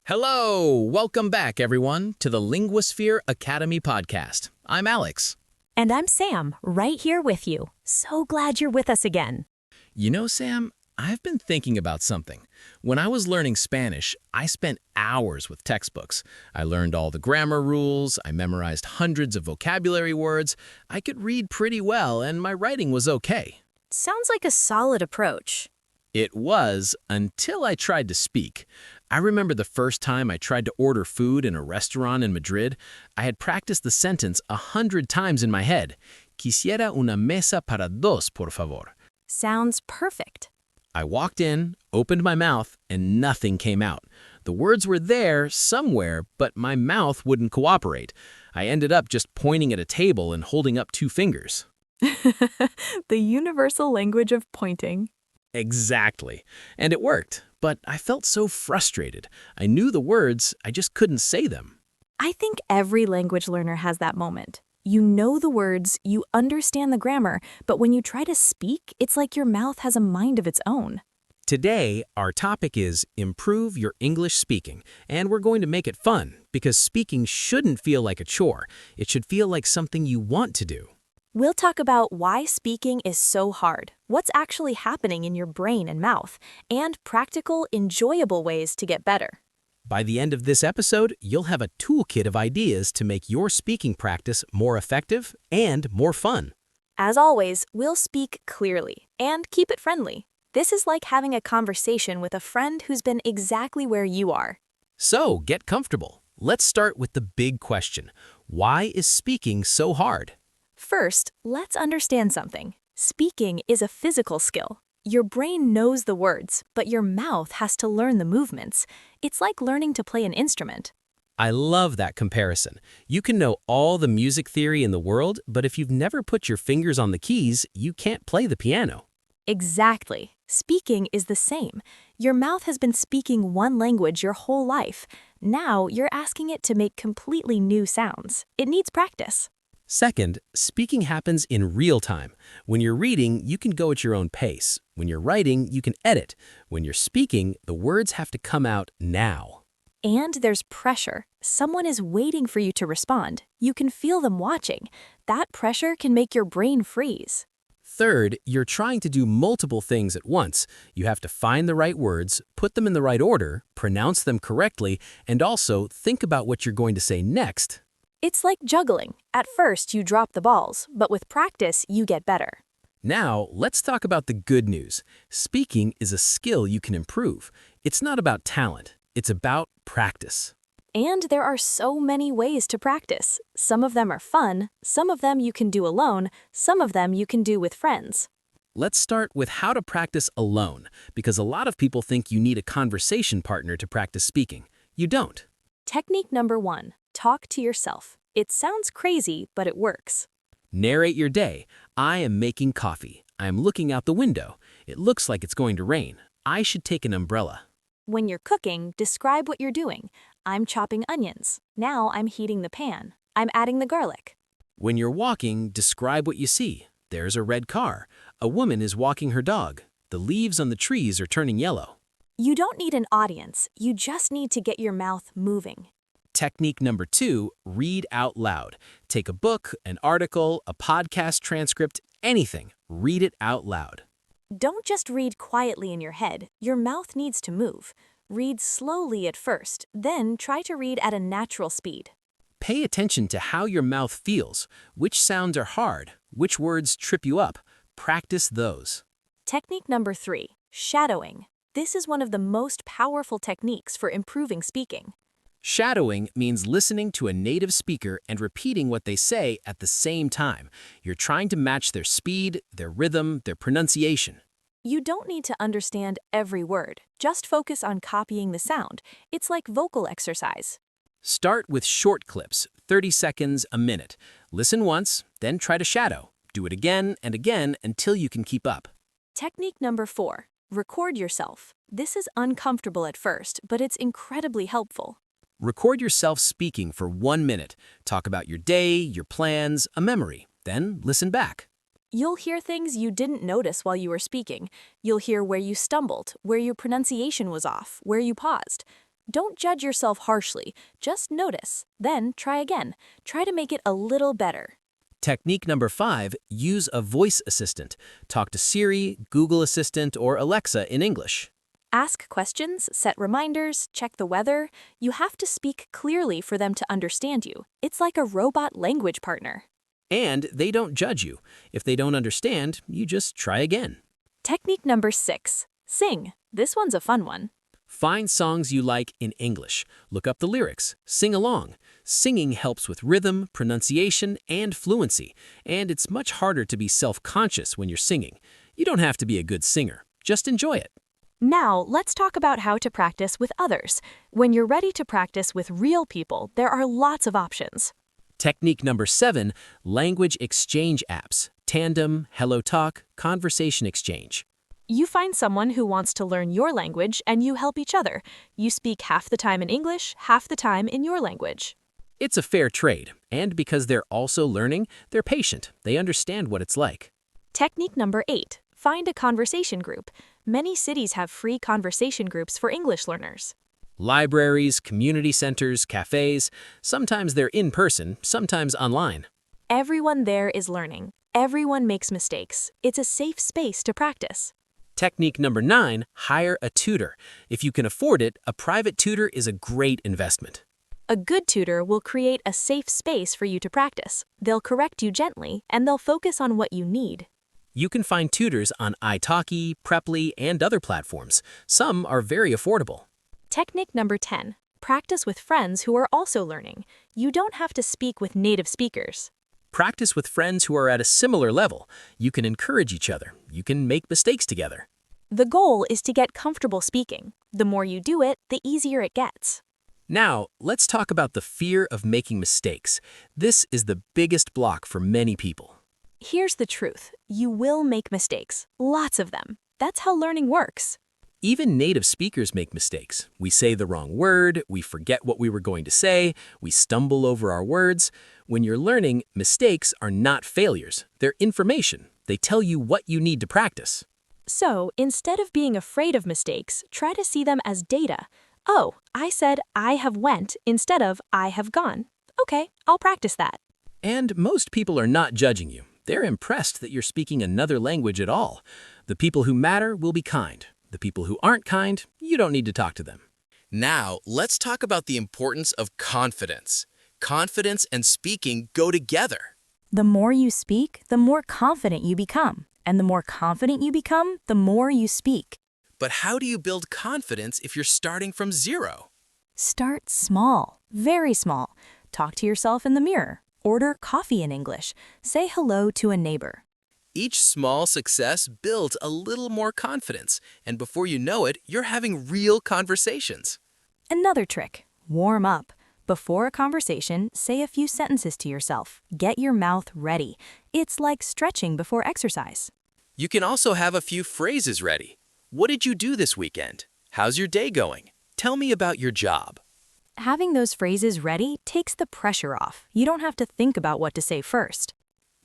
Hello! Welcome back, everyone, to the Linguasphere Academy Podcast. I'm Alex. And I'm Sam, right here with you. So glad you're with us again. You know, Sam, I've been thinking about something. When I was learning Spanish, I spent hours with textbooks. I learned all the grammar rules, I memorized hundreds of vocabulary words, I could read pretty well, and my writing was okay. Sounds like a solid approach. It was until I tried to speak. I remember the first time I tried to order food in a restaurant in Madrid. I had practiced the sentence 100 times in my head. Quisiera una mesa para dos, por favor. Sounds perfect. I walked in, opened my mouth, and nothing came out. The words were there somewhere, but my mouth wouldn't cooperate. I ended up just pointing at a table and holding up two fingers. The universal language of pointing. Exactly. And it worked, but I felt so frustrated. I knew the words, I just couldn't say them. I think every language learner has that moment. You know the words, you understand the grammar, but when you try to speak, it's like your mouth has a mind of its own. Today, our topic is Improve Your English Speaking, and we're going to make it fun, because speaking shouldn't feel like a chore. It should feel like something you want to do. We'll talk about why speaking is so hard, what's actually happening in your brain and mouth, and practical, enjoyable ways to get better. By the end of this episode, you'll have a toolkit of ideas to make your speaking practice more effective and more fun. As always, we'll speak clearly and keep it friendly. This is like having a conversation with a friend who's been exactly where you are. So, get comfortable. Let's start with the big question. Why is speaking so hard? First, let's understand something. Speaking is a physical skill. Your brain knows the words, but your mouth has to learn the movements. It's like learning to play an instrument. I love that comparison. You can know all the music theory in the world, but if you've never put your fingers on the keys, you can't play the piano. Exactly. Speaking is the same. Your mouth has been speaking one language your whole life. Now you're asking it to make completely new sounds. It needs practice. Second, speaking happens in real time. When you're reading, you can go at your own pace. When you're writing, you can edit. When you're speaking, the words have to come out now. And there's pressure. Someone is waiting for you to respond. You can feel them watching. That pressure can make your brain freeze. Third, you're trying to do multiple things at once. You have to find the right words, put them in the right order, pronounce them correctly, and also think about what you're going to say next. It's like juggling. At first, you drop the balls, but with practice, you get better. Now, let's talk about the good news. Speaking is a skill you can improve. It's not about talent. It's about practice. And there are so many ways to practice. Some of them are fun, some of them you can do alone, some of them you can do with friends. Let's start with how to practice alone, because a lot of people think you need a conversation partner to practice speaking. You don't. Technique number 1. Talk to yourself. It sounds crazy, but it works. Narrate your day. I am making coffee. I am looking out the window. It looks like it's going to rain. I should take an umbrella. When you're cooking, describe what you're doing. I'm chopping onions. Now I'm heating the pan. I'm adding the garlic. When you're walking, describe what you see. There's a red car. A woman is walking her dog. The leaves on the trees are turning yellow. You don't need an audience. You just need to get your mouth moving. Technique number 2, read out loud. Take a book, an article, a podcast transcript, anything. Read it out loud. Don't just read quietly in your head. Your mouth needs to move. Read slowly at first, then try to read at a natural speed. Pay attention to how your mouth feels. Which sounds are hard? Which words trip you up? Practice those. Technique number 3, shadowing. This is one of the most powerful techniques for improving speaking. Shadowing means listening to a native speaker and repeating what they say at the same time. You're trying to match their speed, their rhythm, their pronunciation. You don't need to understand every word. Just focus on copying the sound. It's like vocal exercise. Start with short clips, 30 seconds, a minute. Listen once, then try to shadow. Do it again and again until you can keep up. Technique number 4, record yourself. This is uncomfortable at first, but it's incredibly helpful. Record yourself speaking for 1 minute. Talk about your day, your plans, a memory. Then listen back. You'll hear things you didn't notice while you were speaking. You'll hear where you stumbled, where your pronunciation was off, where you paused. Don't judge yourself harshly, just notice. Then try again. Try to make it a little better. Technique number 5, use a voice assistant. Talk to Siri, Google Assistant, or Alexa in English. Ask questions, set reminders, check the weather. You have to speak clearly for them to understand you. It's like a robot language partner. And they don't judge you. If they don't understand, you just try again. Technique number 6. Sing. This one's a fun one. Find songs you like in English. Look up the lyrics. Sing along. Singing helps with rhythm, pronunciation, and fluency. And it's much harder to be self-conscious when you're singing. You don't have to be a good singer. Just enjoy it. Now, let's talk about how to practice with others. When you're ready to practice with real people, there are lots of options. Technique number 7, language exchange apps. Tandem, HelloTalk, Conversation Exchange. You find someone who wants to learn your language and you help each other. You speak half the time in English, half the time in your language. It's a fair trade, and because they're also learning, they're patient. They understand what it's like. Technique number 8. Find a conversation group. Many cities have free conversation groups for English learners. Libraries, community centers, cafes, sometimes they're in person, sometimes online. Everyone there is learning. Everyone makes mistakes. It's a safe space to practice. Technique number 9, hire a tutor. If you can afford it, a private tutor is a great investment. A good tutor will create a safe space for you to practice. They'll correct you gently, and they'll focus on what you need. You can find tutors on italki, Preply, and other platforms. Some are very affordable. Technique number 10. Practice with friends who are also learning. You don't have to speak with native speakers. Practice with friends who are at a similar level. You can encourage each other. You can make mistakes together. The goal is to get comfortable speaking. The more you do it, the easier it gets. Now, let's talk about the fear of making mistakes. This is the biggest block for many people. Here's the truth. You will make mistakes. Lots of them. That's how learning works. Even native speakers make mistakes. We say the wrong word, we forget what we were going to say, we stumble over our words. When you're learning, mistakes are not failures. They're information. They tell you what you need to practice. So, instead of being afraid of mistakes, try to see them as data. Oh, I said I have went instead of I have gone. Okay, I'll practice that. And most people are not judging you. They're impressed that you're speaking another language at all. The people who matter will be kind. The people who aren't kind, you don't need to talk to them. Now, let's talk about the importance of confidence. Confidence and speaking go together. The more you speak, the more confident you become. And the more confident you become, the more you speak. But how do you build confidence if you're starting from zero? Start small, very small. Talk to yourself in the mirror. Order coffee in English. Say hello to a neighbor. Each small success builds a little more confidence, and before you know it, you're having real conversations. Another trick, warm up. Before a conversation, say a few sentences to yourself. Get your mouth ready. It's like stretching before exercise. You can also have a few phrases ready. What did you do this weekend? How's your day going? Tell me about your job. Having those phrases ready takes the pressure off. You don't have to think about what to say first.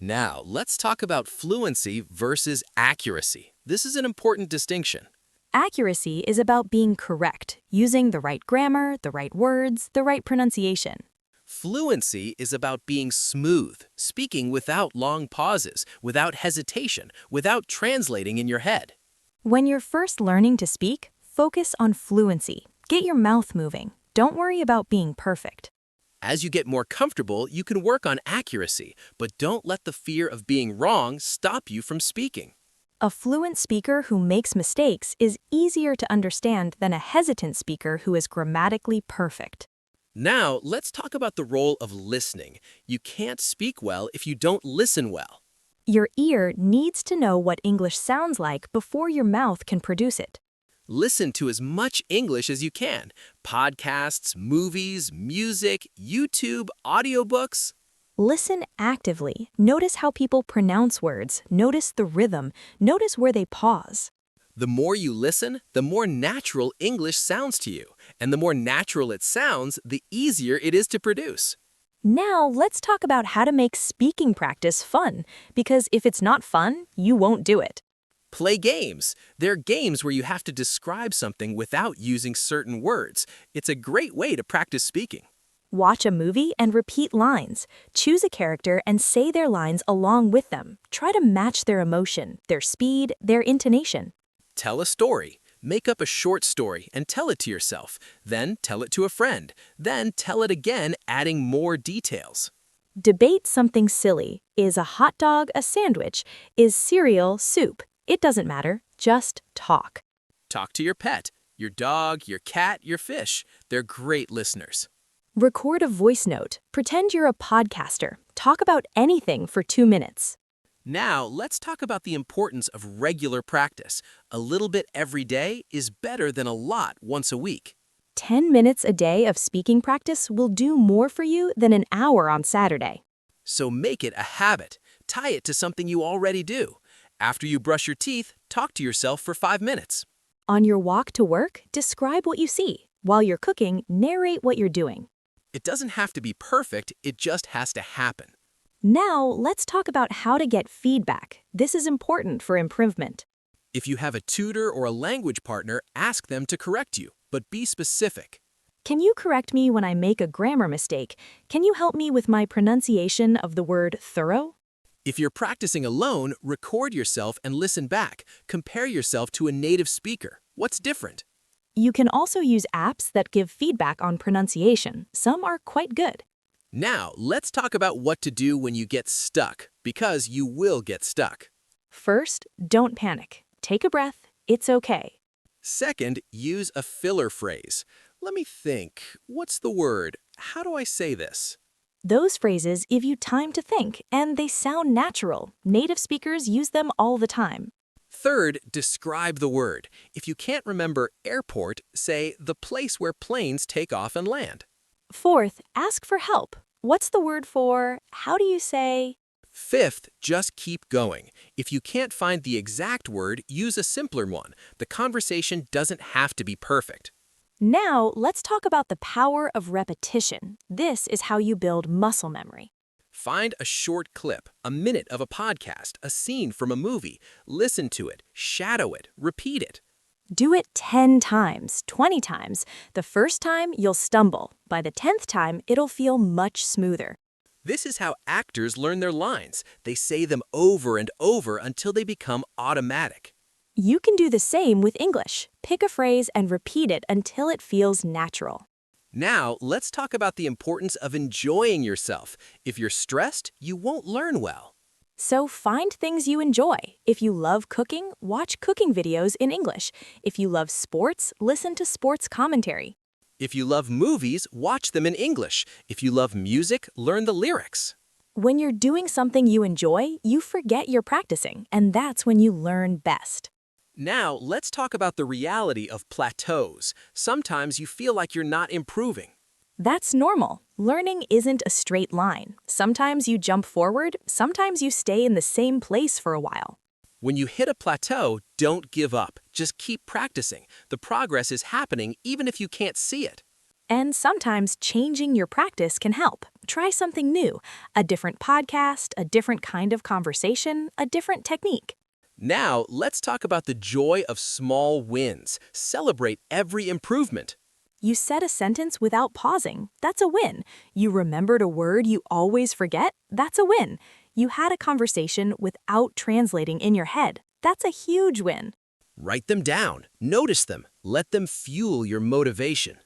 Now, let's talk about fluency versus accuracy. This is an important distinction. Accuracy is about being correct, using the right grammar, the right words, the right pronunciation. Fluency is about being smooth, speaking without long pauses, without hesitation, without translating in your head. When you're first learning to speak, focus on fluency. Get your mouth moving. Don't worry about being perfect. As you get more comfortable, you can work on accuracy, but don't let the fear of being wrong stop you from speaking. A fluent speaker who makes mistakes is easier to understand than a hesitant speaker who is grammatically perfect. Now, let's talk about the role of listening. You can't speak well if you don't listen well. Your ear needs to know what English sounds like before your mouth can produce it. Listen to as much English as you can. Podcasts, movies, music, YouTube, audiobooks. Listen actively. Notice how people pronounce words. Notice the rhythm. Notice where they pause. The more you listen, the more natural English sounds to you. And the more natural it sounds, the easier it is to produce. Now, let's talk about how to make speaking practice fun, because if it's not fun, you won't do it. Play games. They're games where you have to describe something without using certain words. It's a great way to practice speaking. Watch a movie and repeat lines. Choose a character and say their lines along with them. Try to match their emotion, their speed, their intonation. Tell a story. Make up a short story and tell it to yourself. Then tell it to a friend. Then tell it again, adding more details. Debate something silly. Is a hot dog a sandwich? Is cereal soup? It doesn't matter. Just talk. Talk to your pet, your dog, your cat, your fish. They're great listeners. Record a voice note. Pretend you're a podcaster. Talk about anything for 2 minutes. Now, let's talk about the importance of regular practice. A little bit every day is better than a lot once a week. 10 minutes a day of speaking practice will do more for you than an hour on Saturday. So make it a habit. Tie it to something you already do. After you brush your teeth, talk to yourself for 5 minutes. On your walk to work, describe what you see. While you're cooking, narrate what you're doing. It doesn't have to be perfect, it just has to happen. Now, let's talk about how to get feedback. This is important for improvement. If you have a tutor or a language partner, ask them to correct you, but be specific. Can you correct me when I make a grammar mistake? Can you help me with my pronunciation of the word thorough? If you're practicing alone, record yourself and listen back. Compare yourself to a native speaker. What's different? You can also use apps that give feedback on pronunciation. Some are quite good. Now, let's talk about what to do when you get stuck, because you will get stuck. First, don't panic. Take a breath. It's okay. Second, use a filler phrase. Let me think. What's the word? How do I say this? Those phrases give you time to think, and they sound natural. Native speakers use them all the time. Third, describe the word. If you can't remember airport, say the place where planes take off and land. Fourth, ask for help. What's the word for, how do you say? Fifth, just keep going. If you can't find the exact word, use a simpler one. The conversation doesn't have to be perfect. Now, let's talk about the power of repetition. This is how you build muscle memory. Find a short clip, a minute of a podcast, a scene from a movie. Listen to it, shadow it, repeat it. Do it 10 times, 20 times. The first time, you'll stumble. By the 10th time, it'll feel much smoother. This is how actors learn their lines. They say them over and over until they become automatic. You can do the same with English. Pick a phrase and repeat it until it feels natural. Now, let's talk about the importance of enjoying yourself. If you're stressed, you won't learn well. So find things you enjoy. If you love cooking, watch cooking videos in English. If you love sports, listen to sports commentary. If you love movies, watch them in English. If you love music, learn the lyrics. When you're doing something you enjoy, you forget you're practicing, and that's when you learn best. Now, let's talk about the reality of plateaus. Sometimes you feel like you're not improving. That's normal. Learning isn't a straight line. Sometimes you jump forward, sometimes you stay in the same place for a while. When you hit a plateau, don't give up. Just keep practicing. The progress is happening even if you can't see it. And sometimes changing your practice can help. Try something new, a different podcast, a different kind of conversation, a different technique. Now, let's talk about the joy of small wins. Celebrate every improvement. You said a sentence without pausing. That's a win. You remembered a word you always forget. That's a win. You had a conversation without translating in your head. That's a huge win. Write them down. Notice them. Let them fuel your motivation.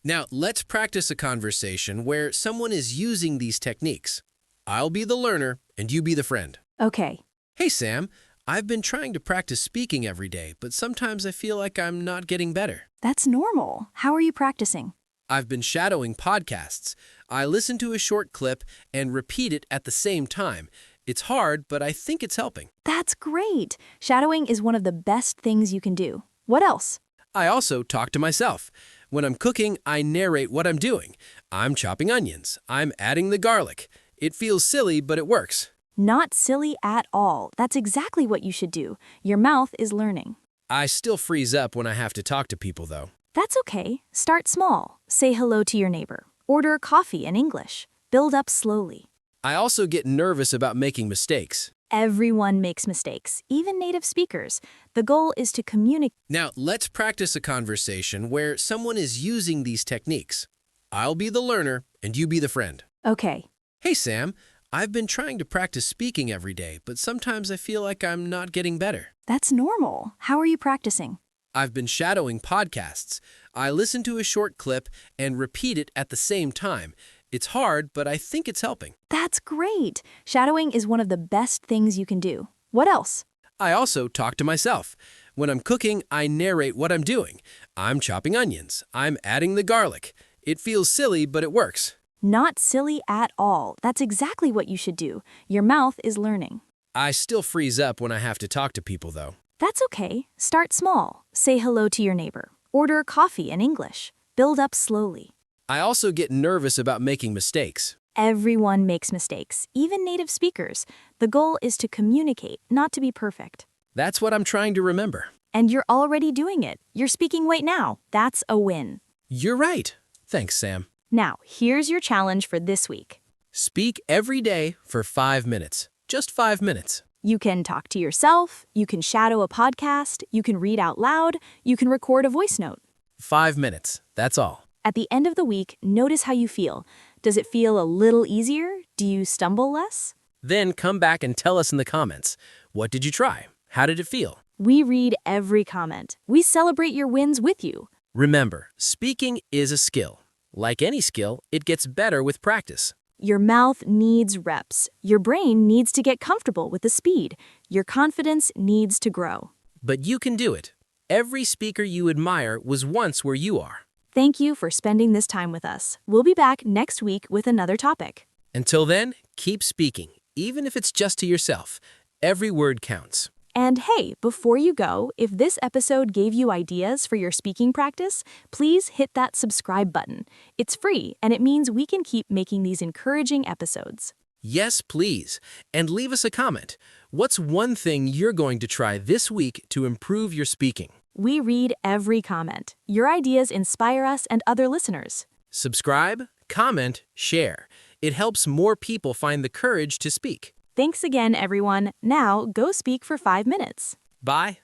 Now, let's practice a conversation where someone is using these techniques. I'll be the learner, and you be the friend. Okay. Hey, Sam. I've been trying to practice speaking every day, but sometimes I feel like I'm not getting better. That's normal. How are you practicing? I've been shadowing podcasts. I listen to a short clip and repeat it at the same time. It's hard, but I think it's helping. That's great. Shadowing is one of the best things you can do. What else? I also talk to myself. When I'm cooking, I narrate what I'm doing. I'm chopping onions. I'm adding the garlic. It feels silly, but it works. Not silly at all. That's exactly what you should do. Your mouth is learning. I still freeze up when I have to talk to people, though. That's okay. Start small. Say hello to your neighbor. Order coffee in English. Build up slowly. I also get nervous about making mistakes. Everyone makes mistakes, even native speakers. The goal is to communicate. Now, let's practice a conversation where someone is using these techniques. I'll be the learner, and you be the friend. Okay. Hey, Sam, I've been trying to practice speaking every day, but sometimes I feel like I'm not getting better. That's normal. How are you practicing? I've been shadowing podcasts. I listen to a short clip and repeat it at the same time. It's hard, but I think it's helping. That's great. Shadowing is one of the best things you can do. What else? I also talk to myself. When I'm cooking, I narrate what I'm doing. I'm chopping onions. I'm adding the garlic. It feels silly, but it works. Not silly at all. That's exactly what you should do. Your mouth is learning. I still freeze up when I have to talk to people, though. That's okay. Start small. Say hello to your neighbor. Order coffee in English. Build up slowly. I also get nervous about making mistakes. Everyone makes mistakes, even native speakers. The goal is to communicate, not to be perfect. That's what I'm trying to remember. And you're already doing it. You're speaking right now. That's a win. You're right. Thanks, Sam. Now, here's your challenge for this week. Speak every day for 5 minutes. Just 5 minutes. You can talk to yourself, you can shadow a podcast, you can read out loud, you can record a voice note. 5 minutes. That's all. At the end of the week, notice how you feel. Does it feel a little easier? Do you stumble less? Then come back and tell us in the comments. What did you try? How did it feel? We read every comment. We celebrate your wins with you. Remember, speaking is a skill. Like any skill, it gets better with practice. Your mouth needs reps. Your brain needs to get comfortable with the speed. Your confidence needs to grow. But you can do it. Every speaker you admire was once where you are. Thank you for spending this time with us. We'll be back next week with another topic. Until then, keep speaking, even if it's just to yourself. Every word counts. And hey, before you go, if this episode gave you ideas for your speaking practice, please hit that subscribe button. It's free, and it means we can keep making these encouraging episodes. Yes, please. And leave us a comment. What's one thing you're going to try this week to improve your speaking? We read every comment. Your ideas inspire us and other listeners. Subscribe, comment, share. It helps more people find the courage to speak. Thanks again, everyone. Now, go speak for 5 minutes. Bye.